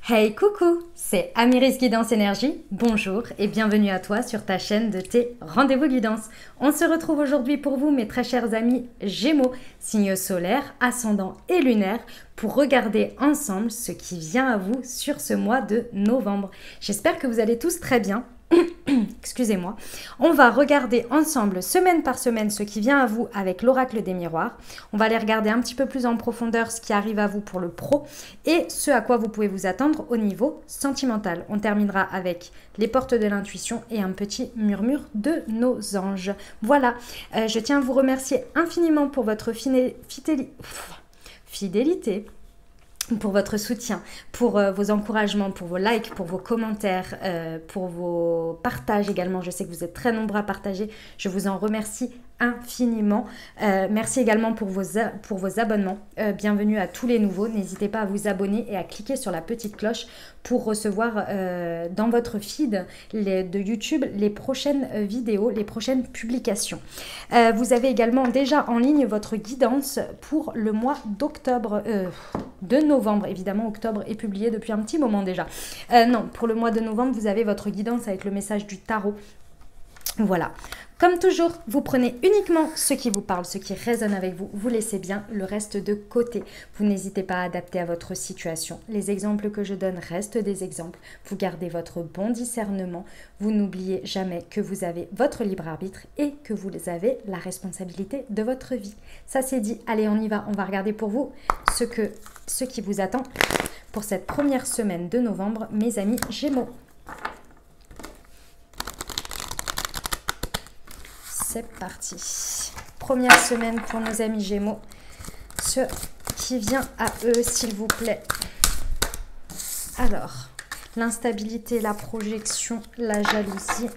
Hey coucou, c'est Amiris Guidance Énergie, bonjour et bienvenue à toi sur ta chaîne de tes rendez-vous guidance. On se retrouve aujourd'hui pour vous mes très chers amis Gémeaux, signes solaires, ascendants et lunaires, pour regarder ensemble ce qui vient à vous sur ce mois de novembre. J'espère que vous allez tous très bien. Excusez-moi. On va regarder ensemble semaine par semaine ce qui vient à vous avec l'oracle des miroirs. On va aller regarder un petit peu plus en profondeur ce qui arrive à vous pour le pro et ce à quoi vous pouvez vous attendre au niveau sentimental. On terminera avec les portes de l'intuition et un petit murmure de nos anges. Voilà, je tiens à vous remercier infiniment pour votre fidélité, pour votre soutien, pour vos encouragements, pour vos likes, pour vos commentaires, pour vos partages également. Je sais que vous êtes très nombreux à partager. Je vous en remercie infiniment. Merci également pour vos abonnements. Bienvenue à tous les nouveaux. N'hésitez pas à vous abonner et à cliquer sur la petite cloche pour recevoir dans votre feed de YouTube les prochaines vidéos, les prochaines publications. Vous avez également déjà en ligne votre guidance pour le mois d'octobre, de novembre. Évidemment, octobre est publié depuis un petit moment déjà. Non, pour le mois de novembre, vous avez votre guidance avec le message du tarot. Voilà. Comme toujours, vous prenez uniquement ce qui vous parle, ce qui résonne avec vous. Vous laissez bien le reste de côté. Vous n'hésitez pas à adapter à votre situation. Les exemples que je donne restent des exemples. Vous gardez votre bon discernement. Vous n'oubliez jamais que vous avez votre libre arbitre et que vous avez la responsabilité de votre vie. Ça c'est dit. Allez, on y va. On va regarder pour vous ce qui vous attend pour cette première semaine de novembre, mes amis Gémeaux. C'est parti. Première semaine pour nos amis Gémeaux. Ce qui vient à eux, s'il vous plaît. Alors, l'instabilité, la projection, la jalousie.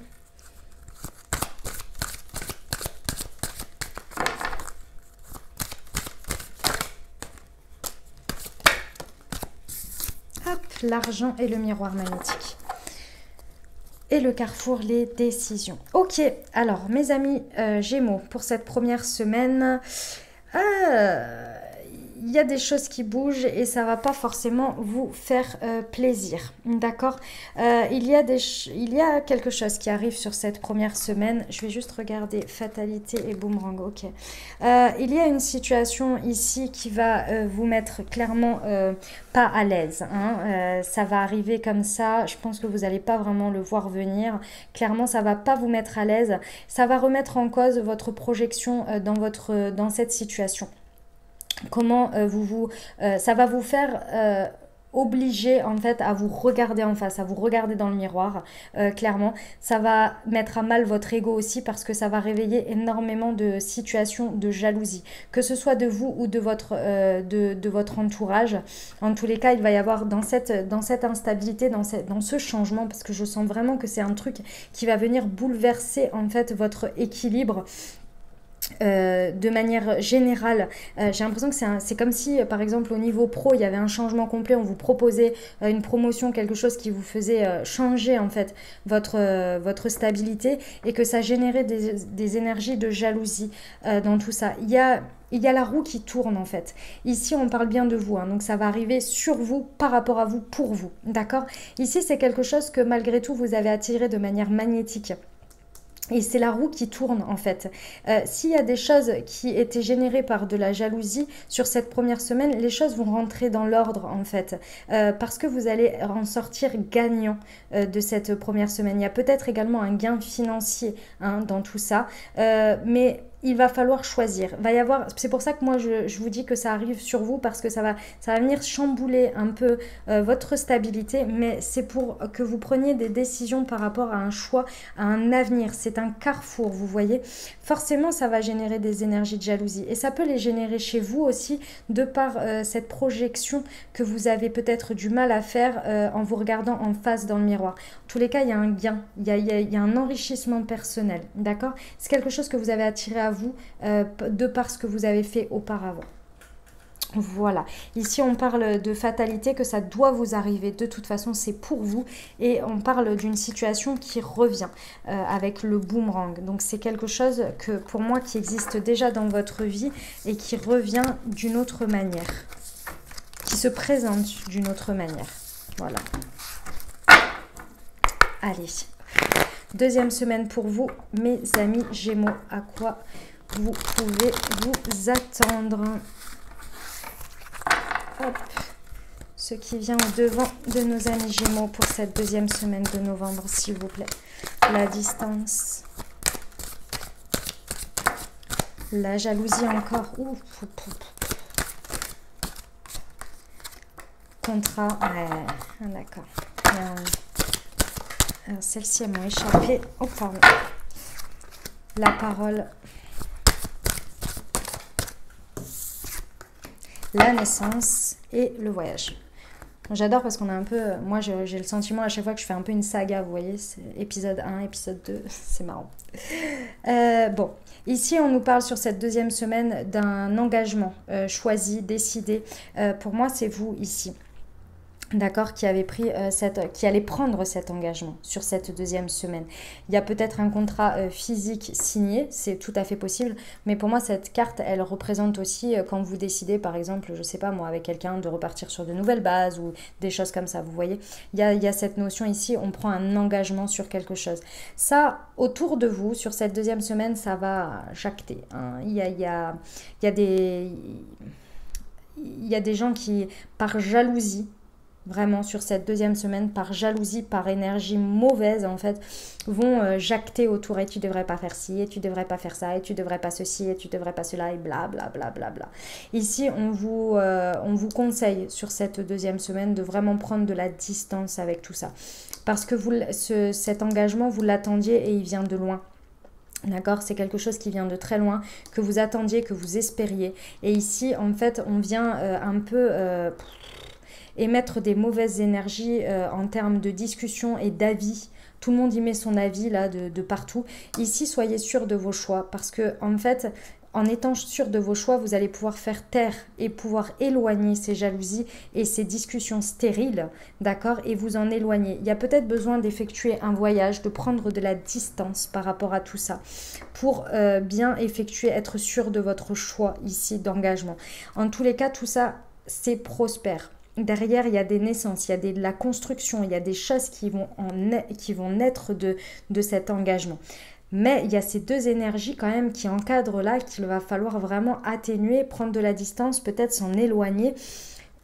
Hop, l'argent et le miroir magnétique. Et le carrefour, les décisions. Ok, alors mes amis Gémeaux, pour cette première semaine, il y a des choses qui bougent et ça va pas forcément vous faire plaisir, d'accord. Il y a quelque chose qui arrive sur cette première semaine. Je vais juste regarder fatalité et boomerang. Ok, il y a une situation ici qui va vous mettre clairement pas à l'aise, hein. Ça va arriver comme ça. Je pense que vous n'allez pas vraiment le voir venir. Clairement, ça va pas vous mettre à l'aise. Ça va remettre en cause votre projection dans cette situation. Comment ça va vous faire obliger en fait à vous regarder en face, à vous regarder dans le miroir. Clairement, ça va mettre à mal votre ego aussi parce que ça va réveiller énormément de situations de jalousie, que ce soit de vous ou de votre entourage. En tous les cas, il va y avoir dans cette instabilité, dans ce changement, parce que je sens vraiment que c'est un truc qui va venir bouleverser en fait votre équilibre. De manière générale, j'ai l'impression que c'est comme si par exemple au niveau pro il y avait un changement complet, on vous proposait une promotion, quelque chose qui vous faisait changer en fait votre stabilité et que ça générait des énergies de jalousie dans tout ça. Il y a la roue qui tourne en fait. Ici, on parle bien de vous, hein, donc ça va arriver sur vous, par rapport à vous, pour vous, d'accord. Ici, c'est quelque chose que malgré tout, vous avez attiré de manière magnétique. Et c'est la roue qui tourne en fait. S'il y a des choses qui étaient générées par de la jalousie sur cette première semaine, les choses vont rentrer dans l'ordre en fait. Parce que vous allez en sortir gagnant de cette première semaine. Il y a peut-être également un gain financier hein, dans tout ça. Mais il va falloir choisir. C'est pour ça que moi je vous dis que ça arrive sur vous parce que ça va venir chambouler un peu votre stabilité, mais c'est pour que vous preniez des décisions par rapport à un choix, à un avenir. C'est un carrefour, vous voyez. Forcément, ça va générer des énergies de jalousie et ça peut les générer chez vous aussi de par cette projection que vous avez peut-être du mal à faire en vous regardant en face dans le miroir. En tous les cas, il y a un gain, il y a un enrichissement personnel, d'accord. C'est quelque chose que vous avez attiré à vous de par ce que vous avez fait auparavant. Voilà, ici on parle de fatalité, que ça doit vous arriver, de toute façon c'est pour vous et on parle d'une situation qui revient avec le boomerang. Donc c'est quelque chose que pour moi qui existe déjà dans votre vie et qui revient d'une autre manière, qui se présente d'une autre manière. Voilà. Allez. Deuxième semaine pour vous, mes amis Gémeaux. À quoi vous pouvez vous attendre? Hop. Ce qui vient au devant de nos amis Gémeaux pour cette deuxième semaine de novembre, s'il vous plaît. La distance. La jalousie encore. Ouh. Contrat. Ouais, d'accord. Celle-ci, elle m'a échappé. Oh, pardon. La parole. La naissance et le voyage. J'adore parce qu'on a un peu... Moi, j'ai le sentiment à chaque fois que je fais un peu une saga, vous voyez. Épisode 1, épisode 2, c'est marrant. Bon, ici, on nous parle sur cette deuxième semaine d'un engagement choisi, décidé. Pour moi, c'est vous ici. D'accord, qui allait prendre cet engagement sur cette deuxième semaine. Il y a peut-être un contrat physique signé, c'est tout à fait possible, mais pour moi cette carte elle représente aussi quand vous décidez par exemple, je sais pas moi, avec quelqu'un de repartir sur de nouvelles bases ou des choses comme ça, vous voyez. Il y a cette notion ici, on prend un engagement sur quelque chose. Ça, autour de vous, sur cette deuxième semaine, ça va jacter, hein. Il y a des gens qui, par jalousie, vraiment sur cette deuxième semaine, par jalousie, par énergie mauvaise en fait, vont jacter autour et tu devrais pas faire ci, et tu devrais pas faire ça, et tu devrais pas ceci, et tu devrais pas cela, et bla bla bla bla bla. Ici, on vous conseille sur cette deuxième semaine de vraiment prendre de la distance avec tout ça. Parce que cet engagement, vous l'attendiez et il vient de loin. D'accord, c'est quelque chose qui vient de très loin, que vous attendiez, que vous espériez. Et ici, en fait, on vient un peu... émettre des mauvaises énergies en termes de discussion et d'avis. Tout le monde y met son avis là de partout. Ici, soyez sûr de vos choix parce que en fait, en étant sûr de vos choix, vous allez pouvoir faire taire et pouvoir éloigner ces jalousies et ces discussions stériles, d'accord, et vous en éloigner. Il y a peut-être besoin d'effectuer un voyage, de prendre de la distance par rapport à tout ça pour bien effectuer, être sûr de votre choix ici d'engagement. En tous les cas, tout ça, c'est prospère. Derrière, il y a des naissances, il y a de la construction, il y a des choses qui vont naître de cet engagement. Mais il y a ces deux énergies quand même qui encadrent là, qu'il va falloir vraiment atténuer, prendre de la distance, peut-être s'en éloigner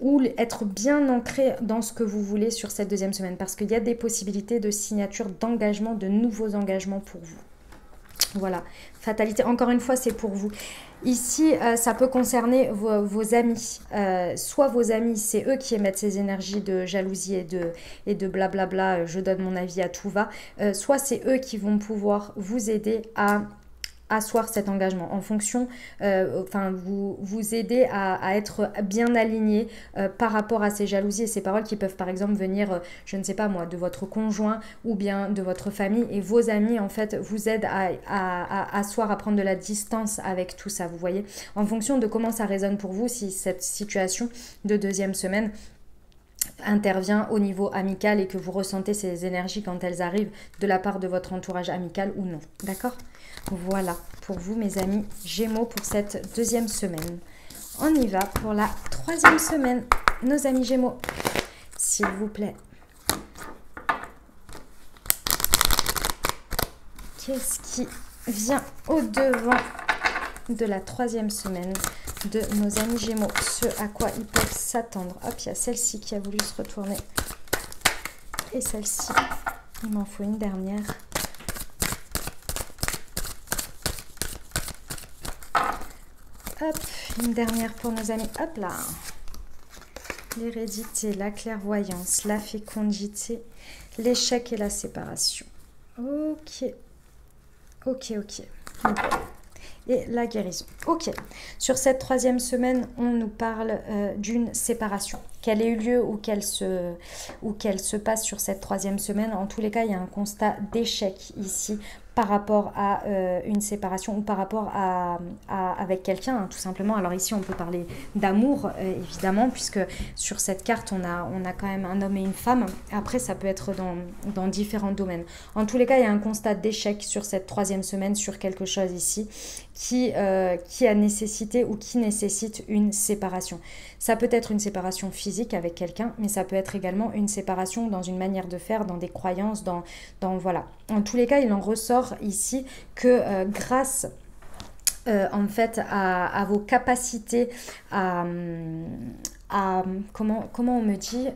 ou être bien ancré dans ce que vous voulez sur cette deuxième semaine. Parce qu'il y a des possibilités de signature d'engagement, de nouveaux engagements pour vous. Voilà, fatalité, encore une fois, c'est pour vous. Ici, ça peut concerner vos amis. Soit vos amis, c'est eux qui émettent ces énergies de jalousie et de blablabla, je donne mon avis à tout va. Soit c'est eux qui vont pouvoir vous aider à asseoir cet engagement en fonction, vous aider à être bien aligné par rapport à ces jalousies et ces paroles qui peuvent par exemple venir, je ne sais pas moi, de votre conjoint ou bien de votre famille, et vos amis en fait vous aident à asseoir, à prendre de la distance avec tout ça, vous voyez, en fonction de comment ça résonne pour vous, si cette situation de deuxième semaine intervient au niveau amical et que vous ressentez ces énergies quand elles arrivent de la part de votre entourage amical ou non, d'accord? Voilà pour vous mes amis Gémeaux pour cette deuxième semaine. On y va pour la troisième semaine, nos amis Gémeaux, s'il vous plaît. Qu'est-ce qui vient au devant de la troisième semaine de nos amis Gémeaux, ce à quoi ils peuvent s'attendre? Hop, il y a celle-ci qui a voulu se retourner. Et celle-ci, il m'en faut une dernière. Hop, une dernière pour nos amis. Hop là. L'hérédité, la clairvoyance, la fécondité, l'échec et la séparation. Ok. Ok. Et la guérison. Ok. Sur cette troisième semaine, on nous parle d'une séparation. Qu'elle ait eu lieu ou qu'elle se passe sur cette troisième semaine, en tous les cas, il y a un constat d'échec ici par rapport à une séparation ou par rapport avec quelqu'un, hein, tout simplement. Alors ici, on peut parler d'amour, évidemment, puisque sur cette carte, on a quand même un homme et une femme. Après, ça peut être dans différents domaines. En tous les cas, il y a un constat d'échec sur cette troisième semaine, sur quelque chose ici. qui a nécessité ou qui nécessite une séparation. Ça peut être une séparation physique avec quelqu'un, mais ça peut être également une séparation dans une manière de faire, dans des croyances, voilà. En tous les cas, il en ressort ici que grâce en fait à vos capacités à comment on me dit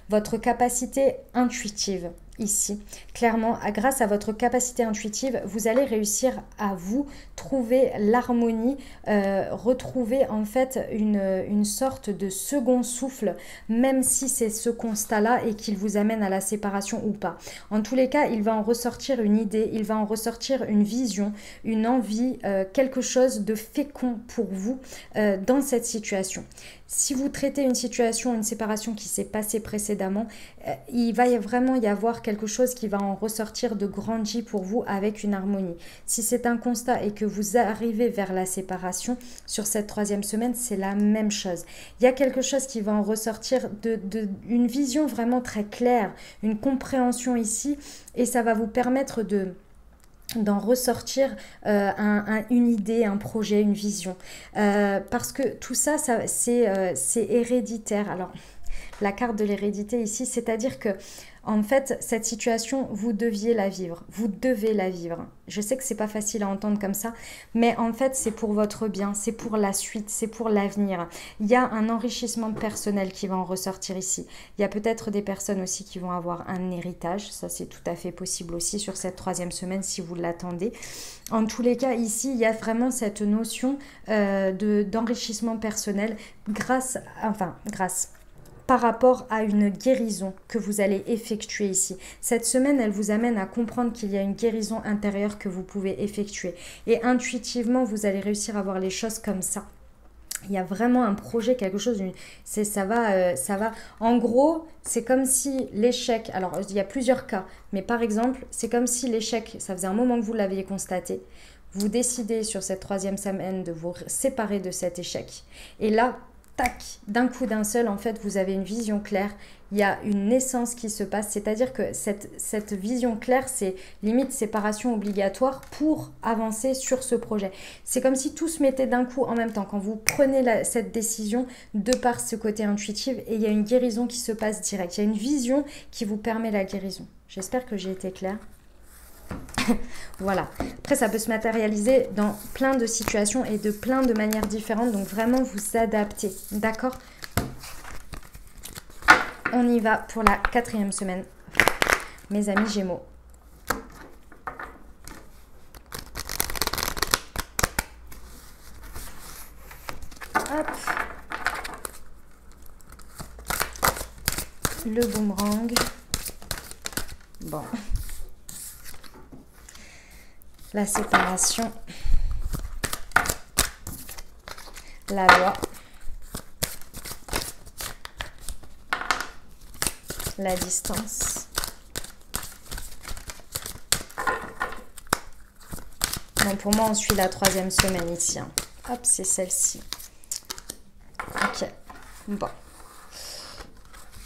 votre capacité intuitive ici. Clairement, grâce à votre capacité intuitive, vous allez réussir à vous trouver l'harmonie, retrouver en fait une sorte de second souffle, même si c'est ce constat-là et qu'il vous amène à la séparation ou pas. En tous les cas, il va en ressortir une idée, il va en ressortir une vision, une envie, quelque chose de fécond pour vous dans cette situation. Si vous traitez une situation, une séparation qui s'est passée précédemment, il va vraiment y avoir quelque chose qui va en ressortir de grandi pour vous avec une harmonie. Si c'est un constat et que vous arrivez vers la séparation sur cette 3e semaine, c'est la même chose. Il y a quelque chose qui va en ressortir une vision vraiment très claire, une compréhension ici, et ça va vous permettre d'en ressortir une idée, un projet, une vision. Parce que tout ça, c'est héréditaire. Alors, la carte de l'hérédité ici, c'est-à-dire que en fait, cette situation, vous deviez la vivre. Vous devez la vivre. Je sais que c'est pas facile à entendre comme ça, mais en fait, c'est pour votre bien, c'est pour la suite, c'est pour l'avenir. Il y a un enrichissement personnel qui va en ressortir ici. Il y a peut-être des personnes aussi qui vont avoir un héritage. Ça, c'est tout à fait possible aussi sur cette 3e semaine si vous l'attendez. En tous les cas, ici, il y a vraiment cette notion d'enrichissement personnel grâce par rapport à une guérison que vous allez effectuer ici. Cette semaine, elle vous amène à comprendre qu'il y a une guérison intérieure que vous pouvez effectuer. Et intuitivement, vous allez réussir à voir les choses comme ça. Il y a vraiment un projet, quelque chose, ça va. En gros, c'est comme si l'échec, alors il y a plusieurs cas, mais par exemple, c'est comme si l'échec, ça faisait un moment que vous l'aviez constaté, vous décidez sur cette 3e semaine de vous séparer de cet échec. Et là, tac, d'un coup d'un seul, en fait, vous avez une vision claire, il y a une naissance qui se passe, c'est-à-dire que cette vision claire, c'est limite séparation obligatoire pour avancer sur ce projet. C'est comme si tout se mettait d'un coup en même temps, quand vous prenez cette décision de par ce côté intuitif, et il y a une guérison qui se passe direct, il y a une vision qui vous permet la guérison. J'espère que j'ai été claire. Voilà. Après, ça peut se matérialiser dans plein de situations et de plein de manières différentes. Donc, vraiment vous adapter. D'accord? On y va pour la 4e semaine. Mes amis Gémeaux. Hop. Le boomerang. Bon. La séparation, la loi, la distance. Bon, pour moi, on suit la 3e semaine ici. Hein. Hop, c'est celle-ci. Ok, bon.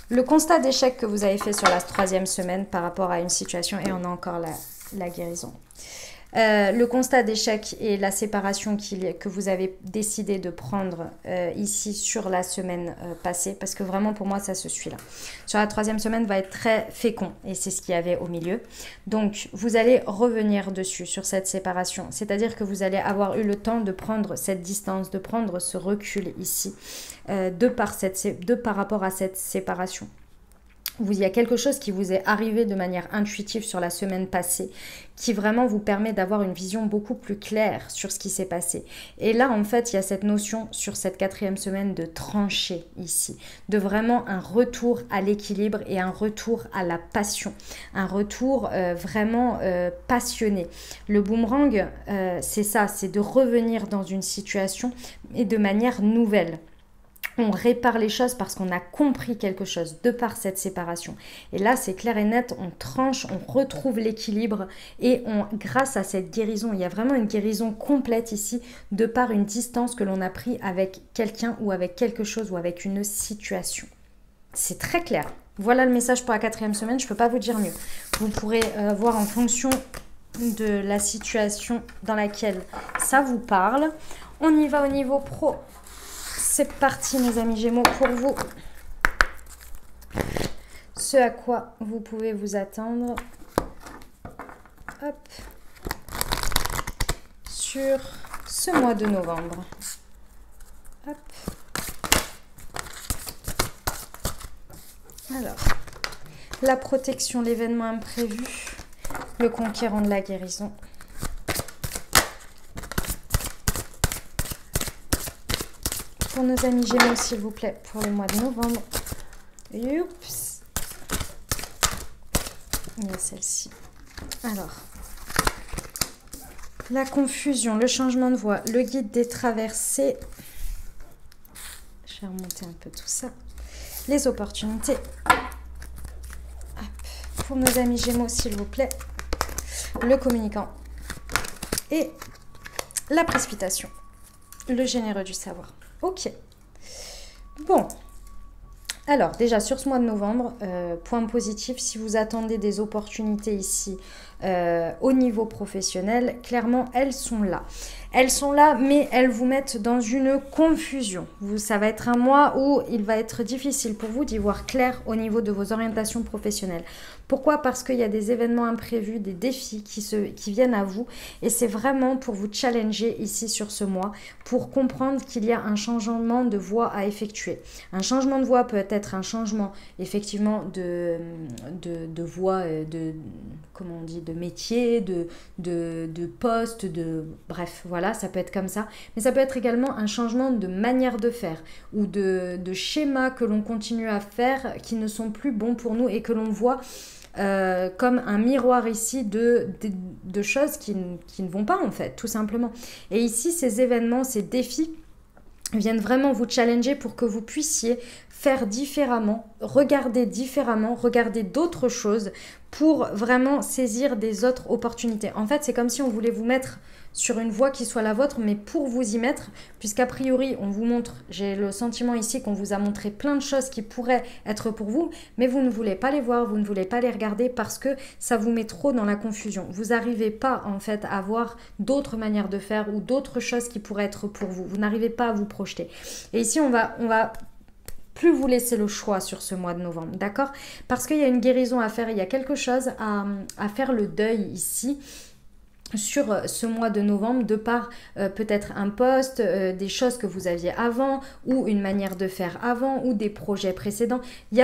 Le constat d'échec que vous avez fait sur la 3e semaine par rapport à une situation, et on a encore la guérison. Le constat d'échec et la séparation que vous avez décidé de prendre ici sur la semaine passée, parce que vraiment pour moi ça se suit là. Sur la 3e semaine va être très fécond et c'est ce qu'il y avait au milieu. Donc vous allez revenir dessus sur cette séparation, c'est-à-dire que vous allez avoir eu le temps de prendre cette distance, de prendre ce recul ici par rapport à cette séparation. Il y a quelque chose qui vous est arrivé de manière intuitive sur la semaine passée qui vraiment vous permet d'avoir une vision beaucoup plus claire sur ce qui s'est passé. Et là, en fait, il y a cette notion sur cette 4e semaine de trancher ici, de vraiment un retour à l'équilibre et un retour à la passion, un retour vraiment passionné. Le boomerang, c'est ça, c'est de revenir dans une situation et de manière nouvelle. On répare les choses parce qu'on a compris quelque chose de par cette séparation. Et là, c'est clair et net, on tranche, on retrouve l'équilibre et grâce à cette guérison, il y a vraiment une guérison complète ici de par une distance que l'on a pris avec quelqu'un ou avec quelque chose ou avec une situation. C'est très clair. Voilà le message pour la 4e semaine, je ne peux pas vous dire mieux. Vous pourrez voir en fonction de la situation dans laquelle ça vous parle. On y va au niveau pro. C'est parti mes amis Gémeaux pour vous. Ce à quoi vous pouvez vous attendre. Hop. Sur ce mois de novembre. Hop. Alors, la protection, l'événement imprévu, le conquérant de la guérison. Pour nos amis Gémeaux, s'il vous plaît, pour le mois de novembre. Oups. Il y a celle-ci. Alors, la confusion, le changement de voie, le guide des traversées. Je vais remonter un peu tout ça. Les opportunités. Hop. Pour nos amis Gémeaux, s'il vous plaît. Le communicant. Et la précipitation. Le généreux du savoir. Ok. Bon. Alors, déjà, sur ce mois de novembre, point positif, si vous attendez des opportunités ici au niveau professionnel, clairement, elles sont là. Elles sont là, mais elles vous mettent dans une confusion. Ça va être un mois où il va être difficile pour vous d'y voir clair au niveau de vos orientations professionnelles. Pourquoi? Parce qu'il y a des événements imprévus, des défis qui viennent à vous. Et c'est vraiment pour vous challenger ici sur ce mois, pour comprendre qu'il y a un changement de voie à effectuer. Un changement de voie peut être un changement, effectivement, de voie, comment on dit, de métier, de poste, bref, voilà, ça peut être comme ça. Mais ça peut être également un changement de manière de faire ou de schémas que l'on continue à faire qui ne sont plus bons pour nous et que l'on voit comme un miroir ici de choses qui ne vont pas en fait, tout simplement. Et ici, ces événements, ces défis viennent vraiment vous challenger pour que vous puissiez faire différemment, regarder d'autres choses pour vraiment saisir des autres opportunités. En fait, c'est comme si on voulait vous mettre sur une voie qui soit la vôtre, mais pour vous y mettre, puisqu'a priori, on vous montre, j'ai le sentiment ici qu'on vous a montré plein de choses qui pourraient être pour vous, mais vous ne voulez pas les voir, vous ne voulez pas les regarder parce que ça vous met trop dans la confusion. Vous n'arrivez pas, en fait, à voir d'autres manières de faire ou d'autres choses qui pourraient être pour vous. Vous n'arrivez pas à vous projeter. Et ici, on va plus vous laisser le choix sur ce mois de novembre, d'accord? Parce qu'il y a une guérison à faire, il y a quelque chose à faire le deuil ici sur ce mois de novembre, de par peut-être un poste, des choses que vous aviez avant, ou une manière de faire avant, ou des projets précédents. Il y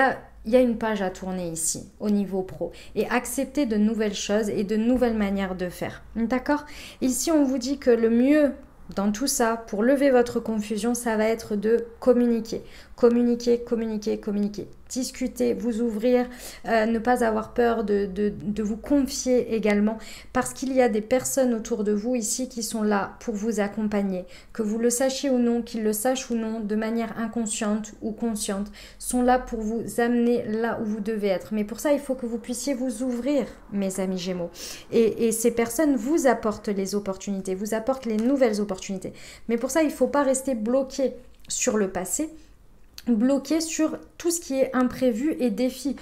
a une page à tourner ici, au niveau pro, et accepter de nouvelles choses et de nouvelles manières de faire, d'accord? Ici, on vous dit que le mieux dans tout ça, pour lever votre confusion, ça va être de communiquer. Communiquer, communiquer, communiquer. Discuter, vous ouvrir, ne pas avoir peur de vous confier également. Parce qu'il y a des personnes autour de vous ici qui sont là pour vous accompagner. Que vous le sachiez ou non, qu'ils le sachent ou non, de manière inconsciente ou consciente, sont là pour vous amener là où vous devez être. Mais pour ça, il faut que vous puissiez vous ouvrir, mes amis Gémeaux. Et ces personnes vous apportent les opportunités, vous apportent les nouvelles opportunités. Mais pour ça, il ne faut pas rester bloqué sur le passé, bloqué sur tout ce qui est imprévu et défi.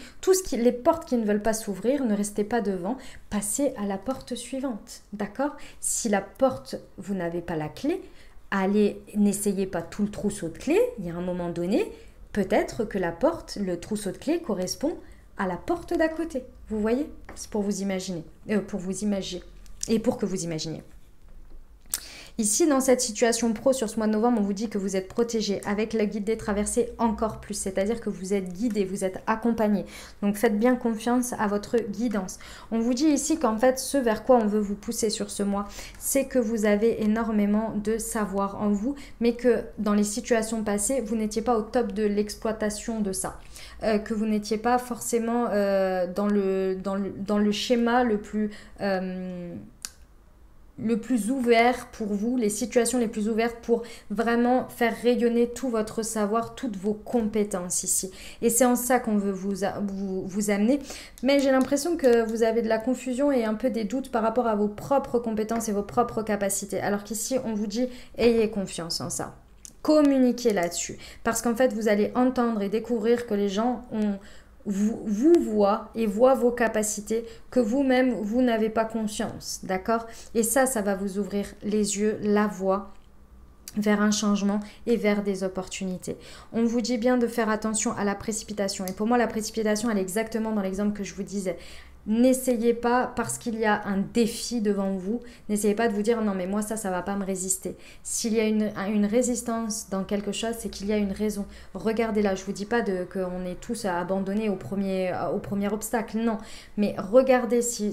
Les portes qui ne veulent pas s'ouvrir, ne restez pas devant, passez à la porte suivante, d'accord? Si la porte, vous n'avez pas la clé, n'essayez pas tout le trousseau de clés, il y a un moment donné, peut-être que la porte, le trousseau de clés correspond à la porte d'à côté, vous voyez? C'est pour vous imaginer, pour vous imaginer, et pour que vous imaginiez. Ici, dans cette situation pro, sur ce mois de novembre, on vous dit que vous êtes protégé avec le guide des traversées encore plus. C'est-à-dire que vous êtes guidé, vous êtes accompagné. Donc, faites bien confiance à votre guidance. On vous dit ici qu'en fait, ce vers quoi on veut vous pousser sur ce mois, c'est que vous avez énormément de savoir en vous, mais que dans les situations passées, vous n'étiez pas au top de l'exploitation de ça. Que vous n'étiez pas forcément dans le schéma le plus ouvert pour vous, les situations les plus ouvertes pour vraiment faire rayonner tout votre savoir, toutes vos compétences ici. Et c'est en ça qu'on veut vous amener. Mais j'ai l'impression que vous avez de la confusion et un peu des doutes par rapport à vos propres compétences et vos propres capacités. Alors qu'ici, on vous dit, ayez confiance en ça. Communiquez là-dessus. Parce qu'en fait, vous allez entendre et découvrir que les gens vous voit et voit vos capacités que vous-même, vous n'avez pas conscience, d'accord? Et ça va vous ouvrir les yeux, la voie vers un changement et vers des opportunités. On vous dit bien de faire attention à la précipitation. Et pour moi, la précipitation, elle est exactement dans l'exemple que je vous disais. N'essayez pas, parce qu'il y a un défi devant vous, n'essayez pas de vous dire non mais moi ça va pas me résister. S'il y a une résistance dans quelque chose, c'est qu'il y a une raison. Regardez là, je vous dis pas qu'on est tous abandonnés au premier obstacle, non. Mais regardez si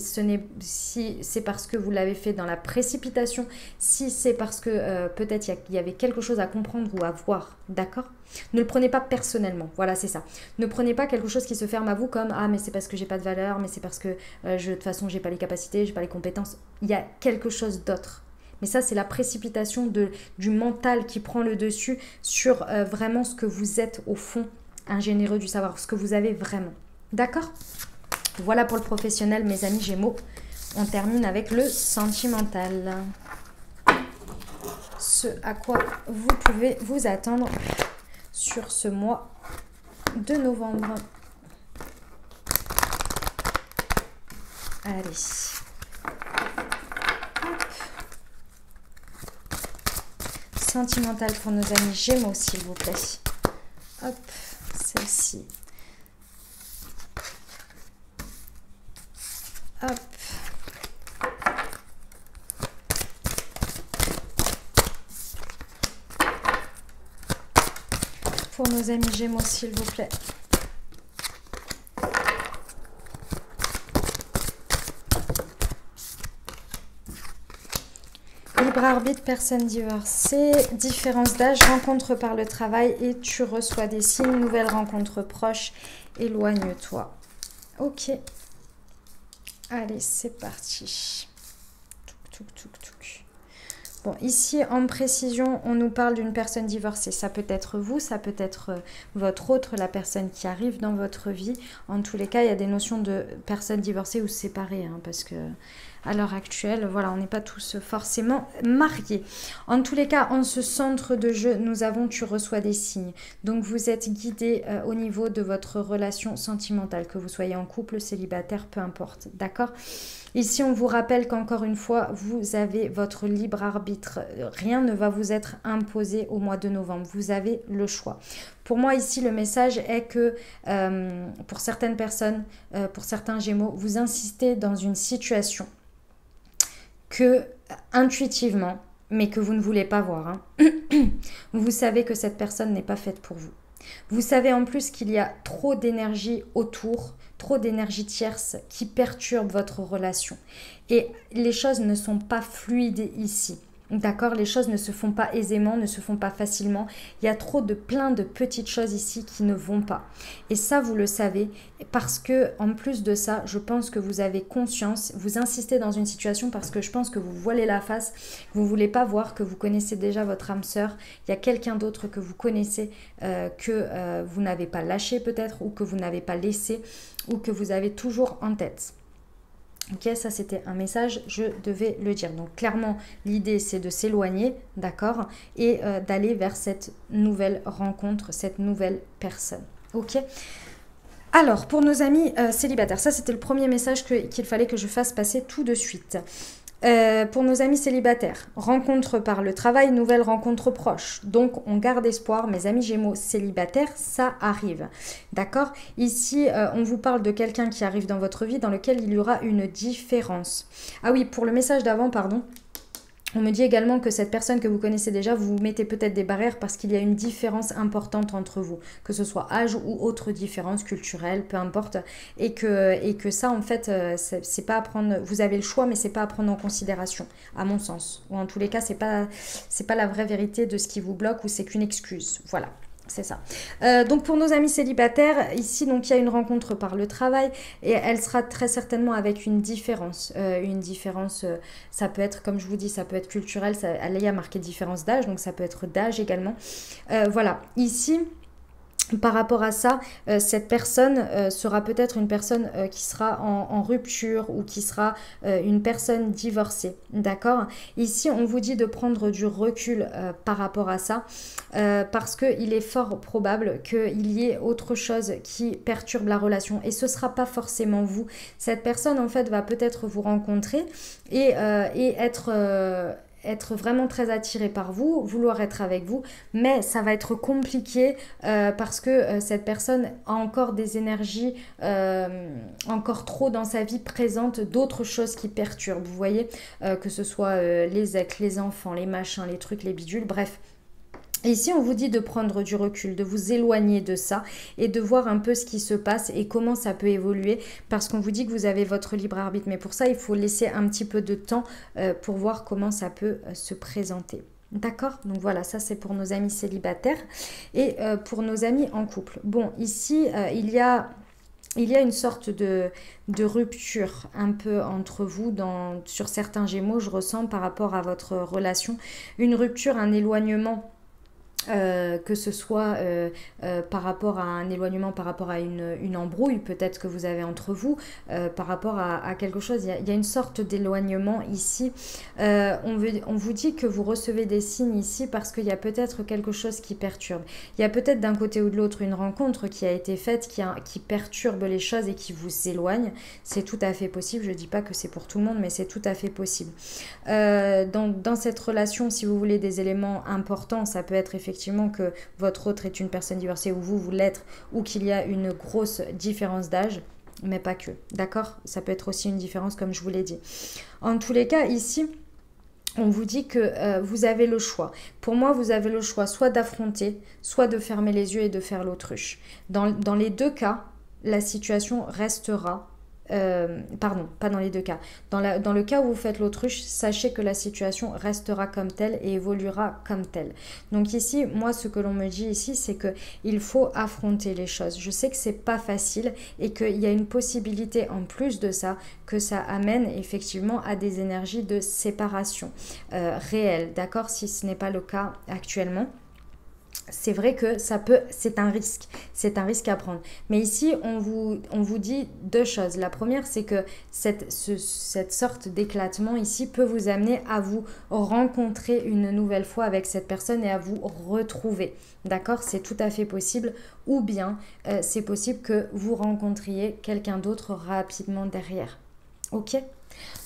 c'est parce que vous l'avez fait dans la précipitation, si c'est parce que peut-être il y avait quelque chose à comprendre ou à voir, d'accord? Ne le prenez pas personnellement, voilà c'est ça. Ne prenez pas quelque chose qui se ferme à vous comme ah mais c'est parce que j'ai pas de valeur, mais c'est parce que de toute façon j'ai pas les capacités, j'ai pas les compétences. Il y a quelque chose d'autre. Mais ça c'est la précipitation du mental qui prend le dessus sur vraiment ce que vous êtes au fond, un généreux du savoir, ce que vous avez vraiment. D'accord? Voilà pour le professionnel mes amis Gémeaux. On termine avec le sentimental. Ce à quoi vous pouvez vous attendre sur ce mois de novembre. Allez. Hop. Sentimental pour nos amis Gémeaux, s'il vous plaît. Hop, celle-ci. Hop. Pour nos amis Gémeaux, s'il vous plaît. Libre arbitre, personne divorcée, différence d'âge, rencontre par le travail et tu reçois des signes, nouvelle rencontre proche, éloigne-toi. Ok. Allez, c'est parti. Touk, touk, touk, touk. Bon, ici, en précision, on nous parle d'une personne divorcée. Ça peut être vous, ça peut être votre autre, la personne qui arrive dans votre vie. En tous les cas, il y a des notions de personnes divorcées ou séparées, hein, parce que à l'heure actuelle, voilà, on n'est pas tous forcément mariés. En tous les cas, en ce centre de jeu, nous avons tu reçois des signes. Donc, vous êtes guidé au niveau de votre relation sentimentale, que vous soyez en couple, célibataire, peu importe, d'accord ? Ici, on vous rappelle qu'encore une fois, vous avez votre libre arbitre. Rien ne va vous être imposé au mois de novembre. Vous avez le choix. Pour moi, ici, le message est que pour certaines personnes, pour certains Gémeaux, vous insistez dans une situation que intuitivement, mais que vous ne voulez pas voir, hein, vous savez que cette personne n'est pas faite pour vous. Vous savez en plus qu'il y a trop d'énergie autour, trop d'énergie tierce qui perturbe votre relation. Et les choses ne sont pas fluides ici. D'accord, les choses ne se font pas aisément, ne se font pas facilement. Il y a plein de petites choses ici qui ne vont pas. Et ça, vous le savez, parce que en plus de ça, je pense que vous avez conscience, vous insistez dans une situation parce que je pense que vous voilez la face, que vous ne voulez pas voir, que vous connaissez déjà votre âme sœur. Il y a quelqu'un d'autre que vous connaissez, que vous n'avez pas lâché peut-être, ou que vous n'avez pas laissé, ou que vous avez toujours en tête. Ok, ça c'était un message, je devais le dire. Donc clairement, l'idée c'est de s'éloigner, d'accord, et d'aller vers cette nouvelle rencontre, cette nouvelle personne. Ok. Alors, pour nos amis célibataires, ça c'était le premier message qu'il fallait que je fasse passer tout de suite. Pour nos amis célibataires, rencontre par le travail, nouvelle rencontre proche. Donc, on garde espoir. Mes amis Gémeaux célibataires, ça arrive. D'accord? Ici, on vous parle de quelqu'un qui arrive dans votre vie dans lequel il y aura une différence. Ah oui, pour le message d'avant, pardon. On me dit également que cette personne que vous connaissez déjà, vous vous mettez peut-être des barrières parce qu'il y a une différence importante entre vous, que ce soit âge ou autre différence culturelle, peu importe, et que ça en fait, c'est pas à prendre, vous avez le choix mais c'est pas à prendre en considération, à mon sens, ou en tous les cas c'est pas la vraie vérité de ce qui vous bloque ou c'est qu'une excuse, voilà. C'est ça. Donc pour nos amis célibataires, ici donc il y a une rencontre par le travail et elle sera très certainement avec une différence. Ça peut être, comme je vous dis, ça peut être culturel, elle y a marqué différence d'âge, donc ça peut être d'âge également. Voilà, ici... Par rapport à ça, cette personne sera peut-être une personne qui sera en rupture ou qui sera une personne divorcée, d'accord? Ici, on vous dit de prendre du recul par rapport à ça parce qu'il est fort probable qu'il y ait autre chose qui perturbe la relation et ce ne sera pas forcément vous. Cette personne, en fait, va peut-être vous rencontrer et être vraiment très attiré par vous, vouloir être avec vous, mais ça va être compliqué parce que cette personne a encore des énergies encore trop dans sa vie présente, d'autres choses qui perturbent, vous voyez, que ce soit les ex, les enfants, les machins, les trucs, les bidules, bref. Ici, on vous dit de prendre du recul, de vous éloigner de ça et de voir un peu ce qui se passe et comment ça peut évoluer parce qu'on vous dit que vous avez votre libre arbitre. Mais pour ça, il faut laisser un petit peu de temps pour voir comment ça peut se présenter. D'accord? Donc voilà, ça c'est pour nos amis célibataires et pour nos amis en couple. Bon, ici, il y a une sorte de rupture un peu entre vous sur certains Gémeaux, je ressens par rapport à votre relation. Une rupture, un éloignement. Que ce soit par rapport à un éloignement, par rapport à une embrouille peut-être que vous avez entre vous, par rapport à quelque chose. Il y a une sorte d'éloignement ici. On vous dit que vous recevez des signes ici parce qu'il y a peut-être quelque chose qui perturbe. Il y a peut-être d'un côté ou de l'autre une rencontre qui a été faite, qui perturbe les choses et qui vous éloigne. C'est tout à fait possible. Je ne dis pas que c'est pour tout le monde, mais c'est tout à fait possible. Dans cette relation, si vous voulez des éléments importants, ça peut être effectivement que votre autre est une personne divorcée ou vous l'êtes, ou qu'il y a une grosse différence d'âge, mais pas que, d'accord? Ça peut être aussi une différence comme je vous l'ai dit. En tous les cas, ici, on vous dit que vous avez le choix. Pour moi, vous avez le choix soit d'affronter, soit de fermer les yeux et de faire l'autruche. Dans les deux cas, la situation restera... pardon, pas dans les deux cas. Dans le cas où vous faites l'autruche, sachez que la situation restera comme telle et évoluera comme telle. Donc ici, moi, ce que l'on me dit ici, c'est que il faut affronter les choses. Je sais que c'est pas facile et qu'il y a une possibilité en plus de ça, que ça amène effectivement à des énergies de séparation réelles, d'accord? Si ce n'est pas le cas actuellement. C'est vrai que c'est un risque à prendre. Mais ici, on vous dit deux choses. La première, c'est que cette sorte d'éclatement ici peut vous amener à vous rencontrer une nouvelle fois avec cette personne et à vous retrouver. D'accord? C'est tout à fait possible. Ou bien, c'est possible que vous rencontriez quelqu'un d'autre rapidement derrière. Ok?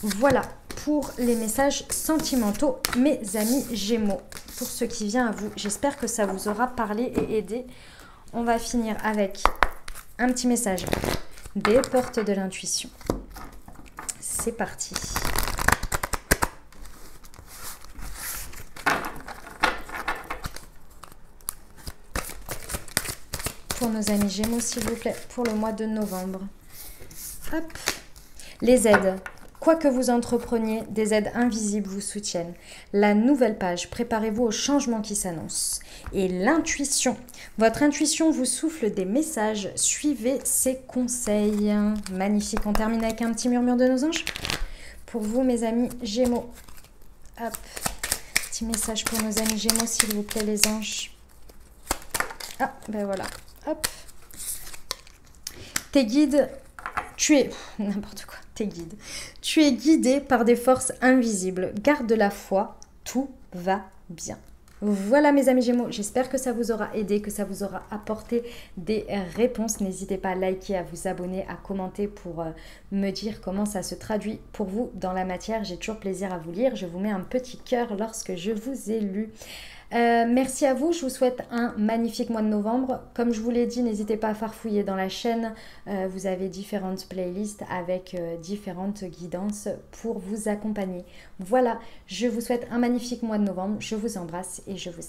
Voilà pour les messages sentimentaux, mes amis Gémeaux. Pour ce qui vient à vous, j'espère que ça vous aura parlé et aidé. On va finir avec un petit message des portes de l'intuition. C'est parti. Pour nos amis Gémeaux, s'il vous plaît, pour le mois de novembre. Hop. Les aides. Quoi que vous entrepreniez, des aides invisibles vous soutiennent. La nouvelle page, préparez-vous au changement qui s'annonce. Et l'intuition. Votre intuition vous souffle des messages. Suivez ses conseils. Magnifique. On termine avec un petit murmure de nos anges. Pour vous, mes amis Gémeaux. Hop. Petit message pour nos amis Gémeaux, s'il vous plaît, les anges. Ah, ben voilà. Hop. Tes guides... Tu es... n'importe quoi, tes guides. Tu es guidé par des forces invisibles. Garde la foi, tout va bien. Voilà mes amis Gémeaux, j'espère que ça vous aura aidé, que ça vous aura apporté des réponses. N'hésitez pas à liker, à vous abonner, à commenter pour me dire comment ça se traduit pour vous dans la matière. J'ai toujours plaisir à vous lire. Je vous mets un petit cœur lorsque je vous ai lu. Merci à vous, je vous souhaite un magnifique mois de novembre. Comme je vous l'ai dit, n'hésitez pas à farfouiller dans la chaîne. Vous avez différentes playlists avec différentes guidances pour vous accompagner. Voilà, je vous souhaite un magnifique mois de novembre. Je vous embrasse et je vous aime.